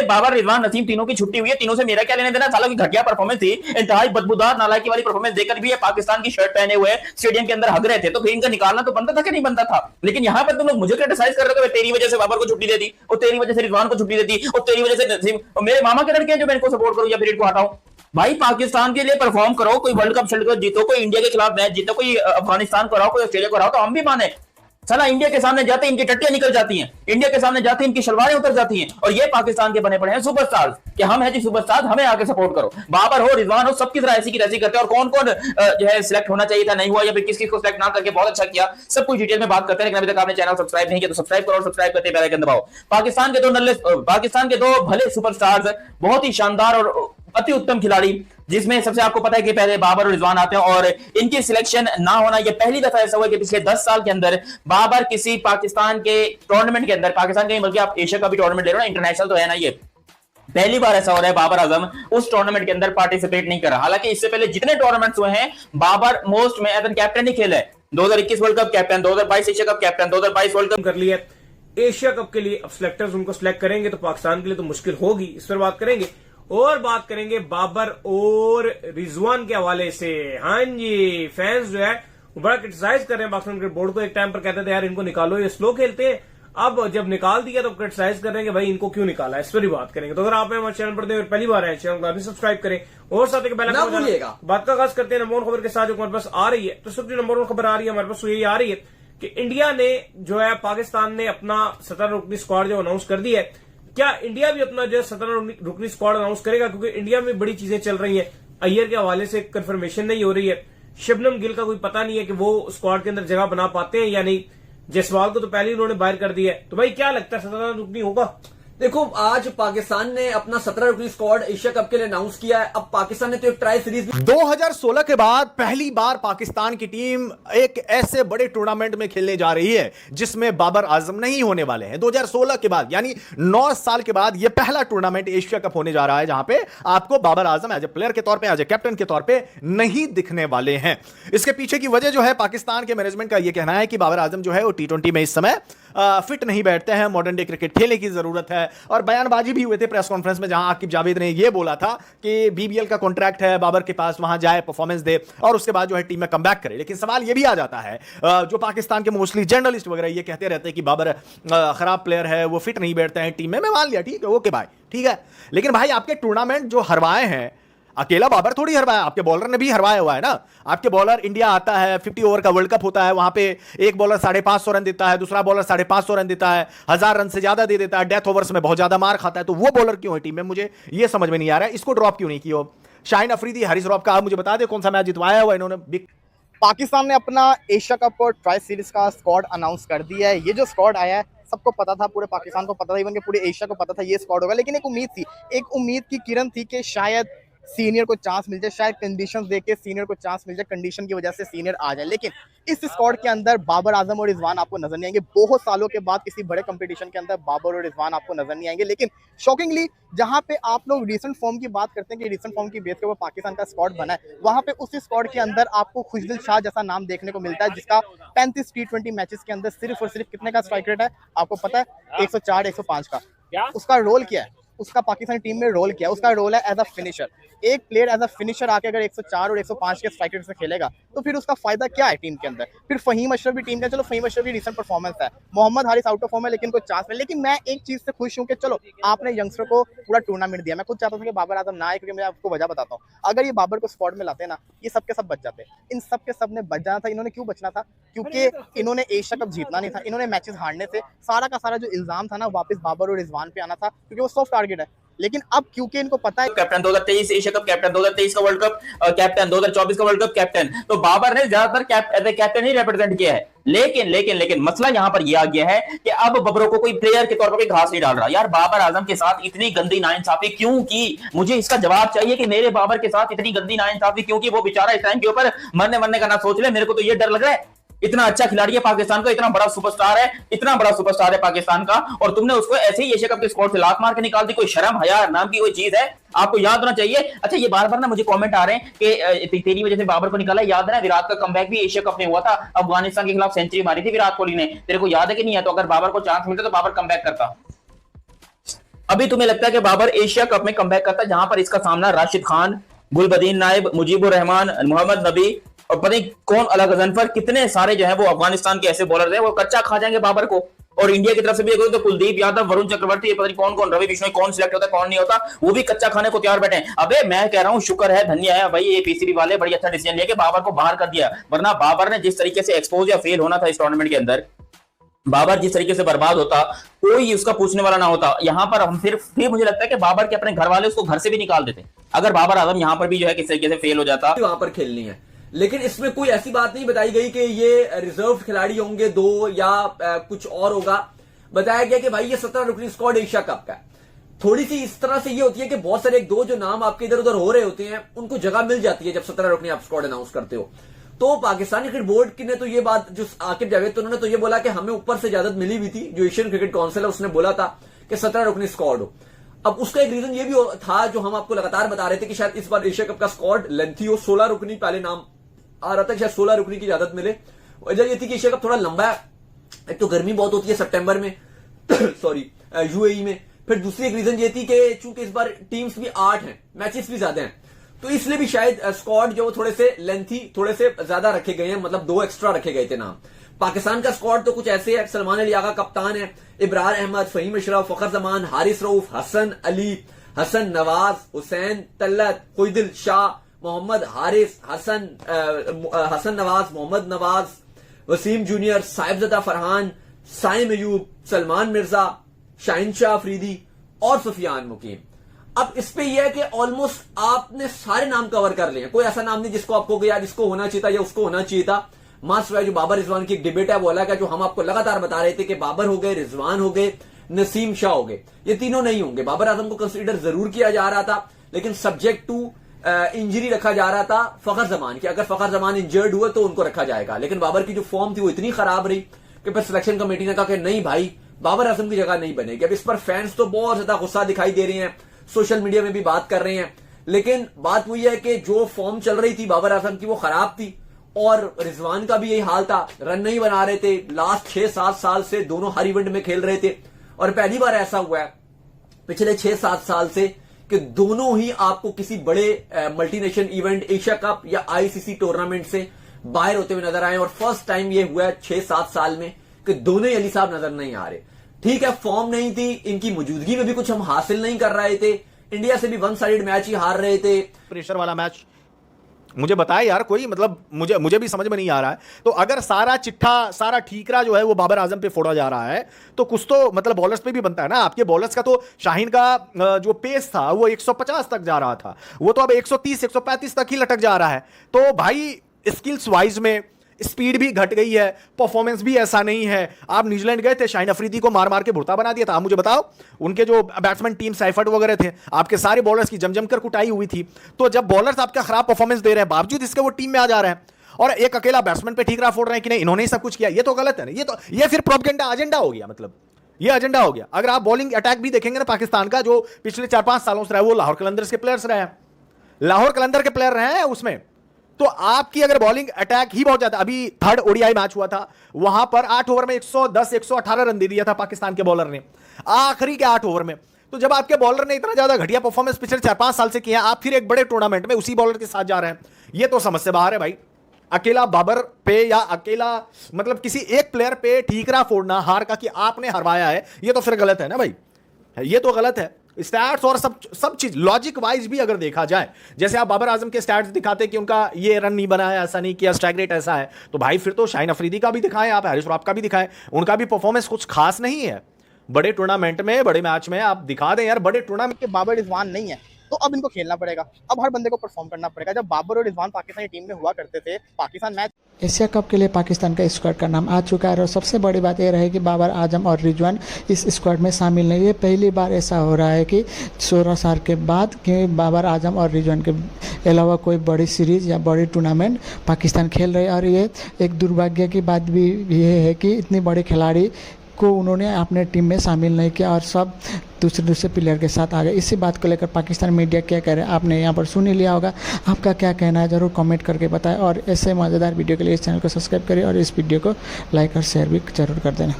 बाबर, रिजवान, नसीम तीनों की छुट्टी हुई है, तीनों से मेरा क्या लेने देना। हालांकि घटिया परफॉर्मेंस थी, इंतहाई बदबूदार नालायकी वाली परफॉर्मेंस देकर भी ये पाकिस्तान की शर्ट पहने हुए स्टेडियम के अंदर हग रहे थे, तो फिर इनका निकालना तो बनता था कि नहीं बनता था। लेकिन यहाँ पर तुम लोग मुझे क्रिटिसाइज कर रहे थे, तेरी वजह से बाबर को छुट्टी दे दी, और तेरी वजह से रिजवान को छुट्टी दे दी, और तेरी वजह से नसीम, और मेरे मामा के लड़के जो मैं इनको सपोर्ट करूं या फिर इनको हटाऊं। भाई पाकिस्तान के लिए परफॉर्म करो, कोई वर्ल्ड कप जीतो, कोई इंडिया के खिलाफ मैच जीतो, कोई अफगानिस्तान को हराओ, कोई ऑस्ट्रेलिया को हराओ, तो हम भी माने। साला इंडिया के सामने जाते इनकी टट्टियां निकल जाती हैं, इंडिया के सामने जाते इनकी शलवारें उतर जाती हैं, और ये पाकिस्तान के बने पड़े हैं सुपरस्टार कि हम हैं जी सुपरस्टार, हमें आके सपोर्ट करो। बाबर हो, रिजवान हो, सबकी तरह ऐसी की तैसी करते हैं, और कौन कौन जो है सिलेक्ट होना चाहिए था नहीं हुआ, या फिर किस किस को सिलेक्ट ना करके बहुत अच्छा किया, सब कुछ डिटेल में बात करते हैं। लेकिन अभी तक आपने चैनल सब्सक्राइब नहीं किया तो सब्सक्राइब करो, सब्सक्राइब करते बेल आइकन दबाओ। पाकिस्तान के दो भले सुपरस्टार्स, बहुत ही शानदार और अति उत्तम खिलाड़ी, जिसमें सबसे आपको पता है कि पहले बाबर और रिजवान आते हैं, और इनकी सिलेक्शन ना होना यह पहली दफा ऐसा हुआ कि पिछले 10 साल के अंदर बाबर किसी पाकिस्तान के टूर्नामेंट के अंदर, पाकिस्तान के बल्कि आप एशिया का भी टूर्नामेंट ले रहे हो ना, इंटरनेशनल तो है ना, ये पहली बार ऐसा हो रहा है बाबर आजम उस टूर्नामेंट के अंदर पार्टिसिपेट नहीं कर रहा। हालांकि इससे पहले जितने टूर्नामेंट्स हुए हैं बाबर मोस्ट में एज एन कैप्टन ही खेला है। 2021 world cup captain, 2022 Asia cup captain, 2022 world cup कर लिया। एशिया कप के लिए अब सिलेक्टर्स उनको सिलेक्ट करेंगे तो पाकिस्तान के लिए तो मुश्किल होगी, इस पर बात करेंगे। और बात करेंगे बाबर और रिजवान के हवाले से। हाँ जी, फैंस जो है वो बड़ा क्रिटिसाइज कर रहे हैं पाकिस्तान क्रिकेट बोर्ड को। एक टाइम पर कहते थे यार इनको निकालो, ये स्लो खेलते हैं, अब जब निकाल दिया तो क्रिटिसाइज कर रहे हैं कि भाई इनको क्यों निकाला, इस पर भी बात करेंगे। तो अगर आप हमारे चैनल पर पहली बार आए, चैनल को अभी सब्सक्राइब करें, और साथ ही पहले बात का आगाज करते हैं नंबर 1 खबर के साथ जो हमारे पास आ रही है। तो सबसे नंबर 1 खबर आ रही है हमारे पास, यही आ रही है कि इंडिया ने जो है, पाकिस्तान ने अपना 17 रुकनी स्क्वाड जो अनाउंस कर दी है। क्या इंडिया भी अपना जो है 17 रुकनी स्क्वाड अनाउंस करेगा? क्योंकि इंडिया में बड़ी चीजें चल रही हैं, अय्यर के हवाले से कंफर्मेशन नहीं हो रही है, शबनम गिल का कोई पता नहीं है कि वो स्क्वाड के अंदर जगह बना पाते हैं या नहीं, जयसवाल को तो पहले ही उन्होंने बाहर कर दिया है। तो भाई क्या लगता है 17 रुकनी होगा? देखो, आज पाकिस्तान ने अपना 17 रुकनी स्क्वाड एशिया कप के लिए अनाउंस किया है। अब पाकिस्तान ने तो एक ट्राई सीरीज 2016 के बाद पहली बार पाकिस्तान की टीम एक ऐसे बड़े टूर्नामेंट में खेलने जा रही है जिसमें बाबर आजम नहीं होने वाले हैं। 2016 के बाद यानी 9 साल के बाद यह पहला टूर्नामेंट एशिया कप होने जा रहा है जहां पे आपको Babar Azam as a player के तौर पे, एज ए कैप्टन के तौर पे नहीं दिखने वाले हैं। इसके पीछे की वजह जो है, पाकिस्तान के मैनेजमेंट का यह कहना है कि बाबर आजम जो है वो T20 में इस समय फिट नहीं बैठते हैं, मॉडर्न डे क्रिकेट खेलने की जरूरत है। और बयानबाजी भी हुए थे प्रेस कॉन्फ्रेंस में जहां आकिब जावेद ने यह बोला था कि BBL का कॉन्ट्रैक्ट है, बाबर के पास वहां जाए, परफॉर्मेंस दे और उसके बाद जो है टीम में कमबैक करे। लेकिन सवाल यह भी आ जाता है, जो पाकिस्तान के मोस्टली जर्नलिस्ट वगैरह ये कहते रहते हैं कि बाबर खराब प्लेयर है, वो फिट नहीं बैठते हैं टीम में। मैं मान लिया, ठीक है, ओके भाई, ठीक है, लेकिन भाई आपके टूर्नामेंट जो हरवाए हैं, अकेला बाबर थोड़ी हरवाया, आपके बॉलर ने भी हरवाया हुआ है ना। आपके बॉलर, इंडिया आता है, 50 ओवर का वर्ल्ड कप होता है, वहां पे एक बॉलर 550 रन देता है, दूसरा बॉलर 550 रन देता है, 1000 रन से ज्यादा दे देता है, डेथ ओवर्स में बहुत ज्यादा मार खाता है। तो वो बॉलर क्यों है टीम में, मुझे ये समझ में नहीं आ रहा है। इसको ड्रॉप क्यों नहीं किया? शाहीन अफरीदी, हारिस रॉफ का आप मुझे बता दें कौन सा मैच जितवाया हुआ इन्होंने? पाकिस्तान ने अपना एशिया कप और ट्राई सीरीज का स्क्वाड अनाउंस कर दिया है। ये जो स्क्वाड आया है सबको पता था, पूरे पाकिस्तान को पता था, इवन के पूरे एशिया को पता था ये स्क्वाड होगा। लेकिन एक उम्मीद थी, एक उम्मीद की किरण थी कि शायद सीनियर को चांस मिल जाए, शायद कंडीशंस देके सीनियर को चांस मिल जाए, कंडीशन की वजह से सीनियर आ जाए। लेकिन इस स्क्वाड के अंदर बाबर आजम और रिजवान आपको नजर नहीं आएंगे। बहुत सालों के बाद किसी बड़े कंपटीशन के अंदर बाबर और रिजवान आपको नजर नहीं आएंगे। लेकिन शॉकिंगली जहां पे आप लोग रीसेंट फॉर्म की बात करते हैं कि रीसेंट फॉर्म की बेस के ऊपर पाकिस्तान का स्क्वाड बना है, वहां पे उसी स्क्वाड के अंदर आपको खुशदिल शाह जैसा नाम देखने को मिलता है, जिसका 35 T20 मैचेस के अंदर सिर्फ और सिर्फ कितने का स्ट्राइक रेट है आपको पता है? 104, 105 का। उसका रोल क्या है? उसका पाकिस्तानी टीम में रोल किया, उसका रोल है एज अ फिनिशर। एक प्लेयर एज अ फिनिशर आके अगर 104 और 105 के स्ट्राइक रेट से खेलेगा तो फिर उसका फायदा क्या है टीम के अंदर? फिर फहीम अशरफ भी टीम का, चलो फहीम अशरफ भी रिसेंट परफॉर्मेंस है, Mohammad Haris out of form है लेकिन कोई चांस नहीं। लेकिन मैं एक चीज से खुश हूं कि चलो आपने यंगस्टर को पूरा टूर्नामेंट दिया। मैं खुद चाहता था कि बाबर आजम ना आए, क्योंकि मैं आपको वजह बताता हूँ, अगर ये बाबर को स्क्वाड में लाते ना, ये सब के सब बच जाते। इन सब के सब ने बच जाना था। इन्होंने क्यों बचना था? क्योंकि इन्होंने एशिया कप जीतना नहीं था, इन्होंने मैचेस हारने से सारा का सारा जो इल्जाम था ना वापस बाबर और रिजवान पे आना था, क्योंकि वो सॉफ्ट टारगेट है। लेकिन अब क्योंकि इनको पता है, कैप्टन 2023 एशिया कप कैप्टन, 2023 का वर्ल्ड कप कैप्टन, 2024 का वर्ल्ड कप कैप्टन, तो बाबर ने ज्यादातर कैप्टन ही रिप्रेजेंट किया है। लेकिन लेकिन लेकिन मसला यहां पर यह आ गया है कि अब बबरों को कोई प्लेयर के तौर पर कोई घास नहीं डाल रहा। यार बाबर आजम के साथ इतनी गंदी नाइंसाफी क्यों की? मुझे इसका जवाब चाहिए कि मेरे बाबर के साथ इतनी गंदी नाइंसाफी क्यों की? वो बेचारा इस टाइम के ऊपर मरने का ना सोच ले। मेरे को तो ये डर लग रहा है, इतना अच्छा खिलाड़ी है पाकिस्तान का, इतना बड़ा सुपरस्टार है, इतना बड़ा सुपरस्टार है पाकिस्तान का, और तुमने उसको ऐसे ही एशिया कप के स्क्वाड से लात मार के निकाल दी। कोई शर्म हया नाम की कोई चीज है? आपको याद होना चाहिए। अच्छा, ये बार बार ना मुझे कमेंट आ रहे हैं कि तेरी वजह से बाबर को निकाला। याद है ना, विराट का कमबैक भी एशिया कप में हुआ था, अफगानिस्तान के खिलाफ सेंचुरी मारी थी विराट कोहली ने। तेरे को याद है कि नहीं है? तो अगर बाबर को चांस मिलता तो बाबर कमबैक करता। अभी तुम्हें लगता है कि बाबर एशिया कप में कमबैक करता है, जहां पर इसका सामना राशिद खान, गुलबदीन नाइब, मुजीबुर रहमान, मोहम्मद नबी और पता नहीं कौन अलग अजनफर, कितने सारे जो है वो अफगानिस्तान के ऐसे बॉलर है वो कच्चा खा जाएंगे बाबर को। और इंडिया की तरफ से भी देखो तो कुलदीप यादव, वरुण चक्रवर्ती, पता नहीं कौन कौन, रवि बिश्नोई, कौन सिलेक्ट होता है कौन नहीं होता, वो भी कच्चा खाने को तैयार बैठे हैं। अबे मैं कह रहा हूं शुक्र है, धन्य है भाई ये पीसीबी वाले, बड़ी अच्छा डिसीजन लिया कि बाबर को बाहर कर दिया, वरना बाबर ने जिस तरीके से एक्सपोज या फेल होना था इस टूर्नामेंट के अंदर, बाबर जिस तरीके से बर्बाद होता, कोई उसका पूछने वाला ना होता। यहां पर हम फिर मुझे लगता है कि बाबर के अपने घर वाले उसको घर से भी निकाल देते अगर बाबर आजम यहां पर भी जो है किस तरीके से फेल हो जाता। वहां पर खेलनी है, लेकिन इसमें कोई ऐसी बात नहीं बताई गई कि ये रिजर्व खिलाड़ी होंगे 2 या कुछ और होगा। बताया गया कि भाई ये 17 रुकनी स्क्वाड एशिया कप का है। थोड़ी सी इस तरह से ये होती है कि बहुत सारे 1-2 जो नाम आपके इधर उधर हो रहे होते हैं उनको जगह मिल जाती है जब 17 रुकनी आप स्क्वाड अनाउंस करते हो। तो पाकिस्तानी क्रिकेट बोर्ड की ने तो ये बात, जो आकिब जावेद, तो उन्होंने तो ये बोला कि हमें ऊपर से इजाजत मिली हुई थी, जो एशियन क्रिकेट काउंसिल है उसने बोला था कि 17 रुकनी स्क्वाड हो। अब उसका एक रीजन ये भी था जो हम आपको लगातार बता रहे थे कि शायद इस बार एशिया कप का स्क्वाड लेंथी हो, 16 रुकनी पहले नाम आ रहा था, शायद 16 रुकनी की इजाजत मिले। वजह ये थी कि एशिया कप थोड़ा लंबा है, एक तो गर्मी बहुत होती है सितंबर में सॉरी यूएई में, फिर दूसरी एक रीजन ये थी कि चूंकि इस बार टीम्स भी 8 हैं, मैचेस भी ज्यादा हैं, तो इसलिए भी शायद स्क्वाड जो थोड़े से लेंथी, थोड़े से ज्यादा रखे गए हैं, मतलब 2 एक्स्ट्रा रखे गए थे नाम। पाकिस्तान का स्क्वाड तो कुछ ऐसे है, सलमान अली आगा कप्तान है, इब्रार अहमद, फहीम अशरफ, फखर जमान, हारिस रऊफ, हसन अली, हसन नवाज, हुसैन तल्लत, खुदिल शाह, मोहम्मद हारिस, हसन नवाज, मोहम्मद नवाज, वसीम जूनियर, साहिबजादा फरहान, साइम अयूब, सलमान मिर्जा, शाहिन शाह अफरीदी और सुफियान मुकीम। अब इस पे यह है कि ऑलमोस्ट आपने सारे नाम कवर कर लिए, कोई ऐसा नाम नहीं जिसको आपको गया जिसको होना चाहिए था या उसको होना चाहिए था। मास्टर जो बाबर रिजवान की एक डिबेट है वो अलग है, जो हम आपको लगातार बता रहे थे कि बाबर हो गए, रिजवान हो गए, नसीम शाह हो गए, ये तीनों नहीं होंगे। बाबर आजम को कंसीडर जरूर किया जा रहा था, लेकिन सब्जेक्ट टू इंजरी रखा जा रहा था फखर जमान की। अगर फखर जमान इंजर्ड हुए तो उनको रखा जाएगा, लेकिन बाबर की जो फॉर्म थी वो इतनी खराब रही कि फिर सिलेक्शन कमेटी ने कहा कि नहीं भाई, बाबर आजम की जगह नहीं बनेगी। अब इस पर फैंस तो बहुत ज्यादा गुस्सा दिखाई दे रहे हैं, सोशल मीडिया में भी बात कर रहे हैं, लेकिन बात वही है कि जो फॉर्म चल रही थी बाबर आजम की वो खराब थी, और रिजवान का भी यही हाल था, रन नहीं बना रहे थे। लास्ट 6-7 साल से दोनों हर इवेंट में खेल रहे थे, और पहली बार ऐसा हुआ है पिछले 6-7 साल से कि दोनों ही आपको किसी बड़े मल्टीनेशनल इवेंट, एशिया कप या आईसीसी टूर्नामेंट से बाहर होते हुए नजर आए। और फर्स्ट टाइम ये हुआ है 6-7 साल में कि दोनों ही अली साहब नजर नहीं आ रहे। ठीक है, फॉर्म नहीं थी, इनकी मौजूदगी में भी कुछ हम हासिल नहीं कर रहे थे, इंडिया से भी 1 साइडेड मैच ही हार रहे थे। प्रेशर वाला मैच मुझे बताए यार कोई, मतलब मुझे भी समझ में नहीं आ रहा है। तो अगर सारा चिट्ठा, सारा ठीकरा जो है वो बाबर आजम पे फोड़ा जा रहा है, तो कुछ तो मतलब बॉलर्स पे भी बनता है ना। आपके बॉलर्स का तो शाहीन का जो पेस था वो 150 तक जा रहा था, वो तो अब 130-135 तक ही लटक जा रहा है। तो भाई स्किल्स वाइज में स्पीड भी घट गई है, परफॉर्मेंस भी ऐसा नहीं है। आप न्यूजीलैंड गए थे, शाहीन अफरीदी को मार मार के भुर्ता बना दिया था। आप मुझे बताओ, उनके जो बैट्समैन टीम साइफर्ट वगैरह थे, आपके सारे बॉलर्स की जम कर कुटाई हुई थी। तो जब बॉलर्स आपका खराब परफॉर्मेंस दे रहे हैं, बावजूद इसके वो टीम में आ जा रहे हैं, और एक अकेला बैट्समैन पे ठीकरा फोड़ रहे हैं कि नहीं इन्होंने ही सब कुछ किया, ये तो गलत है ना। ये फिर प्रोपेगेंडा एजेंडा हो गया, मतलब ये एजेंडा हो गया। अगर आप बॉलिंग अटैक भी देखेंगे ना पाकिस्तान का, जो पिछले 4-5 सालों से रहा है, वो लाहौर कलंदर्स के प्लेयर्स रहे हैं, लाहौर कलंदर के प्लेयर रहे हैं उसमें। तो आपकी अगर बॉलिंग अटैक ही बहुत ज्यादा, अभी 3rd ओडीआई मैच हुआ था, वहां पर 8 ओवर में 110-118 रन दे दिया था पाकिस्तान के बॉलर ने, आखिरी के 8 ओवर में। तो जब आपके बॉलर ने इतना ज्यादा घटिया परफॉर्मेंस पिछले 4-5 साल से किया, आप फिर एक बड़े टूर्नामेंट में उसी बॉलर के साथ जा रहे हैं, ये तो समझ से बाहर है भाई। अकेला बाबर पे या अकेला मतलब किसी एक प्लेयर पे ठीकरा फोड़ना हार का कि आपने हरवाया है, ये तो फिर गलत है ना भाई, ये तो गलत है। स्टैट्स और सब चीज लॉजिक वाइज भी अगर देखा जाए, जैसे आप बाबर आजम के स्टैट्स दिखाते कि उनका ये रन नहीं बना है, ऐसा नहीं किया, स्ट्राइक रेट ऐसा है, तो भाई फिर तो शाहीन अफरीदी का भी दिखाएं, आप हारिस रऊफ का भी दिखाएं, उनका भी परफॉर्मेंस कुछ खास नहीं है। बड़े टूर्नामेंट में, बड़े मैच में आप दिखा दें यार, बड़े टूर्नामेंट के बाबर रिजवान नहीं है, तो अब इनको खेलना पड़ेगा, अब हर बंदे को परफॉर्म करना पड़ेगा। जब बाबर और रिजवान पाकिस्तानी टीम में हुआ करते थे, पाकिस्तान मैच एशिया कप के लिए पाकिस्तान का स्क्वाड का नाम आ चुका है, और सबसे बड़ी बात यह रही कि बाबर आजम और रिजवान इस स्क्वाड में शामिल नहीं। ये पहली बार ऐसा हो रहा है कि 16 साल के बाद कि बाबर आजम और रिजवान के अलावा कोई बड़ी सीरीज़ या बड़ी टूर्नामेंट पाकिस्तान खेल रही है। और ये एक दुर्भाग्य की बात भी ये है कि इतनी बड़े खिलाड़ी को उन्होंने अपने टीम में शामिल नहीं किया और सब दूसरे प्लेयर के साथ आ गए। इसी बात को लेकर पाकिस्तान मीडिया क्या कह रहे हैं आपने यहाँ पर सुन ही लिया होगा। आपका क्या कहना है ज़रूर कमेंट करके बताएं, और ऐसे मज़ेदार वीडियो के लिए इस चैनल को सब्सक्राइब करें और इस वीडियो को लाइक और शेयर भी ज़रूर कर देना।